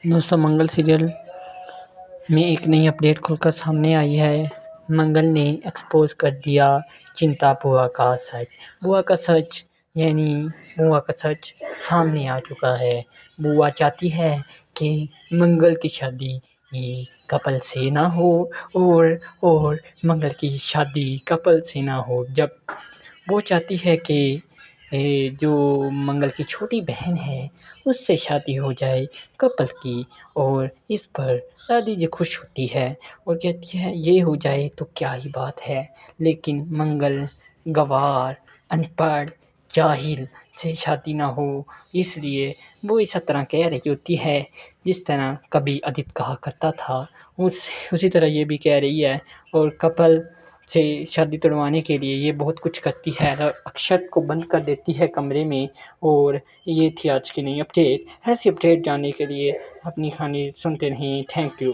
دوستوں منگل سیریل میں ایک نئی اپڈیٹ کھل کر سامنے آئی ہے۔ منگل نے ایکسپوز کر دیا چنتا بوا کا سچ۔ بوا کا سچ یعنی بوا کا سچ سامنے آ چکا ہے۔ بوا چاہتی ہے کہ منگل کی شادی کپل سے نہ ہو اور منگل کی شادی کپل سے نہ ہو۔ جب وہ چاہتی ہے کہ جو منگل کی چھوٹی بہن ہے اس سے شادی ہو جائے کپل کی، اور اس پر دادی جی خوش ہوتی ہے اور کہتی ہے یہ ہو جائے تو کیا ہی بات ہے، لیکن منگل گنوار ان پڑھ جاہل سے شادی نہ ہو، اس لیے وہ اس طرح کہہ رہی ہوتی ہے جس طرح کبھی ادت کہا کرتا تھا، اسی طرح یہ بھی کہہ رہی ہے، اور کپل سے شادی توڑوانے کے لیے یہ بہت کچھ کرتی ہے، اکشت کو بند کر دیتی ہے کمرے میں۔ اور یہ تھی آج کی نئی اپڈیٹ۔ ایسی اپڈیٹ جاننے کے لیے اپنی کہانی سنتے رہیں۔ Thank you.